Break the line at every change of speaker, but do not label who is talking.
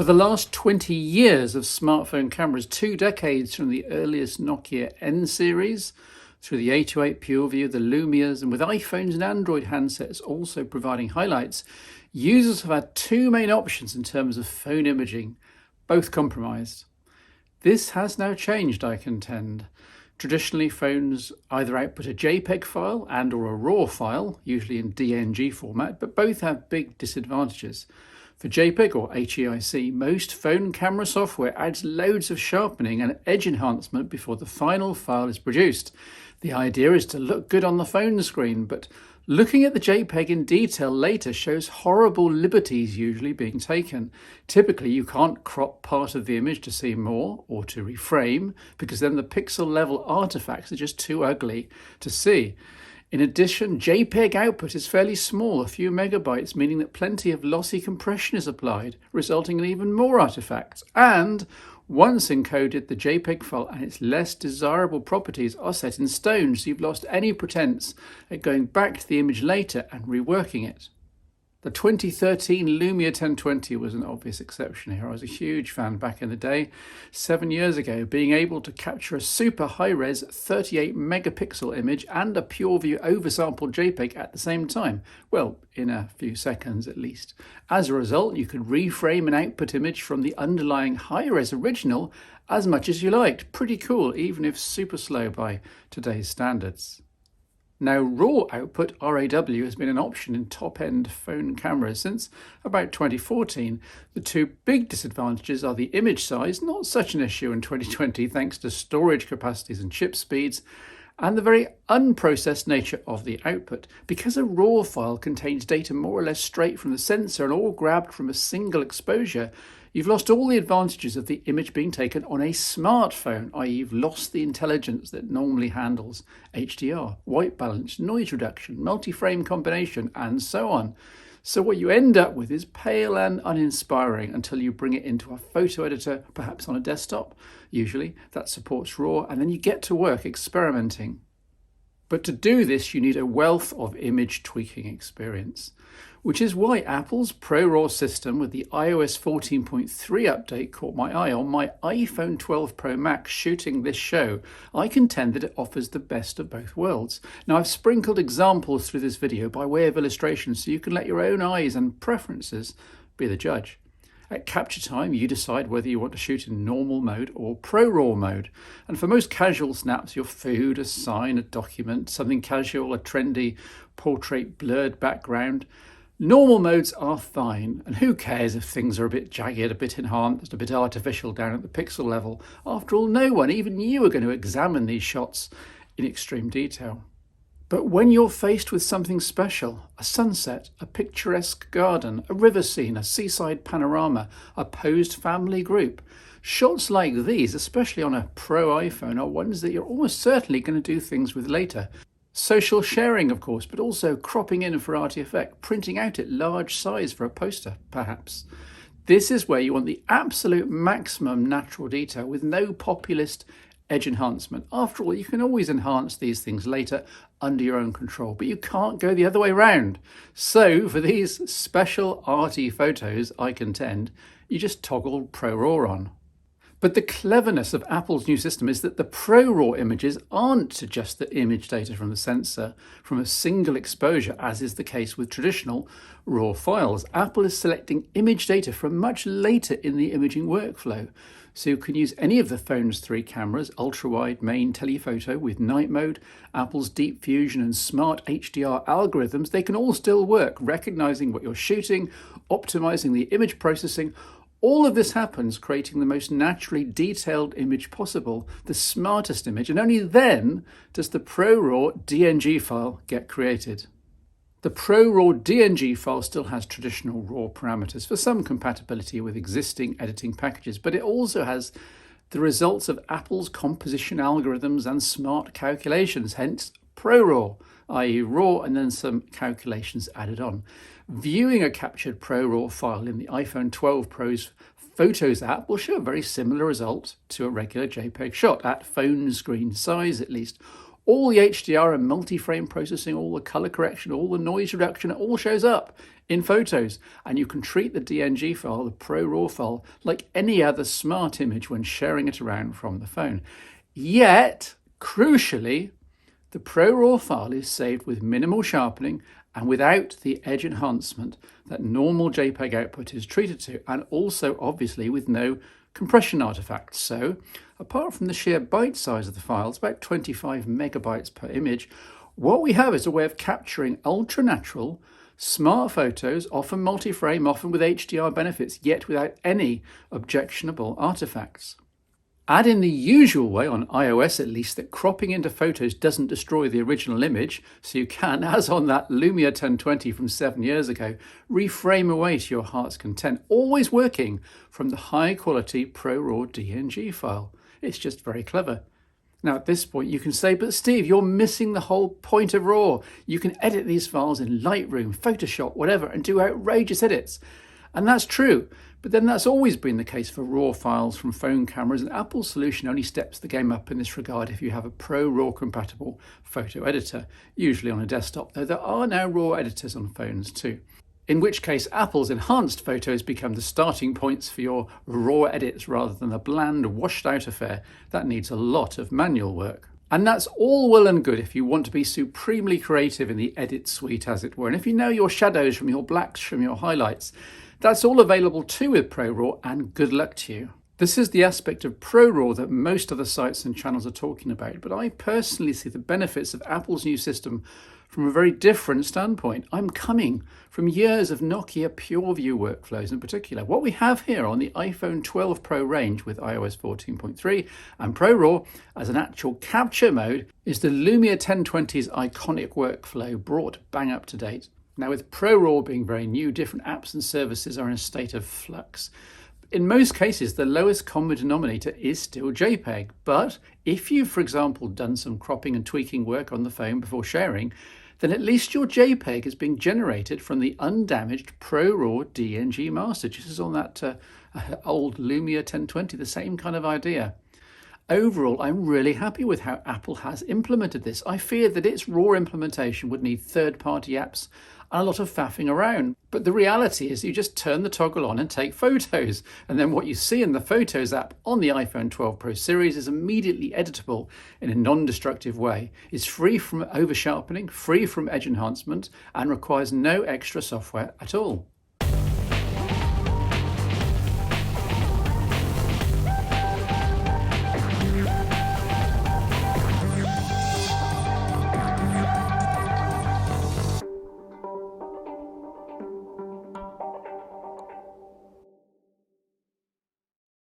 For the last 20 years of smartphone cameras, 2 decades from the earliest Nokia N series through the A28 PureView, the Lumias, and with iPhones and Android handsets also providing highlights, users have had 2 main options in terms of phone imaging, both compromised. This has now changed, I contend. Traditionally, phones either output a JPEG file and or a RAW file, usually in DNG format, but both have big disadvantages. For JPEG or HEIC, most phone camera software adds loads of sharpening and edge enhancement before the final file is produced. The idea is to look good on the phone screen, but looking at the JPEG in detail later shows horrible liberties usually being taken. Typically, you can't crop part of the image to see more or to reframe, because then the pixel level artifacts are just too ugly to see. In addition, JPEG output is fairly small, a few megabytes, meaning that plenty of lossy compression is applied, resulting in even more artifacts. And once encoded, the JPEG file and its less desirable properties are set in stone, so you've lost any pretense at going back to the image later and reworking it. The 2013 Lumia 1020 was an obvious exception here. I was a huge fan back in the day, 7 years ago, being able to capture a super high-res 38 megapixel image and a PureView oversampled JPEG at the same time. Well, in a few seconds at least. As a result, you could reframe an output image from the underlying high-res original as much as you liked. Pretty cool, even if super slow by today's standards. Now, RAW output, RAW, has been an option in top-end phone cameras since about 2014. The 2 big disadvantages are the image size, not such an issue in 2020 thanks to storage capacities and chip speeds, and the very unprocessed nature of the output. Because a RAW file contains data more or less straight from the sensor and all grabbed from a single exposure, you've lost all the advantages of the image being taken on a smartphone, i.e. you've lost the intelligence that normally handles HDR, white balance, noise reduction, multi-frame combination, and so on. So what you end up with is pale and uninspiring until you bring it into a photo editor, perhaps on a desktop, usually, that supports RAW, and then you get to work experimenting. But to do this, you need a wealth of image tweaking experience, which is why Apple's ProRAW system with the iOS 14.3 update caught my eye. On my iPhone 12 Pro Max shooting this show, I contend that it offers the best of both worlds. Now, I've sprinkled examples through this video by way of illustration so you can let your own eyes and preferences be the judge. At capture time, you decide whether you want to shoot in normal mode or ProRAW mode. And for most casual snaps, your food, a sign, a document, something casual, a trendy portrait blurred background, normal modes are fine. And who cares if things are a bit jagged, a bit enhanced, a bit artificial down at the pixel level? After all, no one, even you, are going to examine these shots in extreme detail. But when you're faced with something special, a sunset, a picturesque garden, a river scene, a seaside panorama, a posed family group, shots like these, especially on a Pro iPhone, are ones that you're almost certainly going to do things with later. Social sharing, of course, but also cropping in for arty effect, printing out at large size for a poster, perhaps. This is where you want the absolute maximum natural detail with no populist edge enhancement. After all, you can always enhance these things later under your own control, but you can't go the other way round. So for these special arty photos, I contend, you just toggle ProRAW on. But the cleverness of Apple's new system is that the ProRAW images aren't just the image data from the sensor from a single exposure, as is the case with traditional RAW files. Apple is selecting image data from much later in the imaging workflow. So you can use any of the phone's 3 cameras, ultra-wide, main, telephoto with night mode, Apple's deep fusion and smart HDR algorithms. They can all still work, recognizing what you're shooting, optimizing the image processing. All of this happens creating the most naturally detailed image possible, the smartest image, and only then does the ProRAW DNG file get created. The ProRAW DNG file still has traditional RAW parameters for some compatibility with existing editing packages, but it also has the results of Apple's composition algorithms and smart calculations, hence ProRAW, i.e. RAW and then some calculations added on. Viewing a captured ProRAW file in the iPhone 12 Pro's Photos app will show a very similar result to a regular JPEG shot, at phone screen size at least. All the HDR and multi-frame processing, all the color correction, all the noise reduction, it all shows up in Photos. And you can treat the DNG file, the ProRAW file, like any other smart image when sharing it around from the phone. Yet, crucially, the ProRAW file is saved with minimal sharpening and without the edge enhancement that normal JPEG output is treated to, and also obviously with no compression artifacts. So, apart from the sheer byte size of the file, it's about 25 megabytes per image, what we have is a way of capturing ultra-natural, smart photos, often multi-frame, often with HDR benefits, yet without any objectionable artifacts. Add in the usual way, on iOS at least, that cropping into photos doesn't destroy the original image, so you can, as on that Lumia 1020 from 7 years ago, reframe away to your heart's content, always working from the high-quality ProRAW DNG file. It's just very clever. Now, at this point, you can say, but Steve, you're missing the whole point of RAW. You can edit these files in Lightroom, Photoshop, whatever, and do outrageous edits. And that's true, but then that's always been the case for RAW files from phone cameras, and Apple's solution only steps the game up in this regard if you have a ProRAW compatible photo editor, usually on a desktop, though there are now RAW editors on phones too. In which case, Apple's enhanced photos become the starting points for your RAW edits rather than a bland, washed-out affair that needs a lot of manual work. And that's all well and good if you want to be supremely creative in the edit suite, as it were, and if you know your shadows from your blacks from your highlights. That's all available too with ProRAW, and good luck to you. This is the aspect of ProRAW that most other sites and channels are talking about, but I personally see the benefits of Apple's new system from a very different standpoint. I'm coming from years of Nokia PureView workflows in particular. What we have here on the iPhone 12 Pro range with iOS 14.3 and ProRAW as an actual capture mode is the Lumia 1020's iconic workflow brought bang up to date. Now, with ProRAW being very new, different apps and services are in a state of flux. In most cases, the lowest common denominator is still JPEG. But if you've, for example, done some cropping and tweaking work on the phone before sharing, then at least your JPEG is being generated from the undamaged ProRAW DNG master. Just as on that old Lumia 1020, the same kind of idea. Overall, I'm really happy with how Apple has implemented this. I feared that its RAW implementation would need third-party apps and a lot of faffing around. But the reality is you just turn the toggle on and take photos. And then what you see in the Photos app on the iPhone 12 Pro series is immediately editable in a non-destructive way. It's free from over-sharpening, free from edge enhancement, and requires no extra software at all.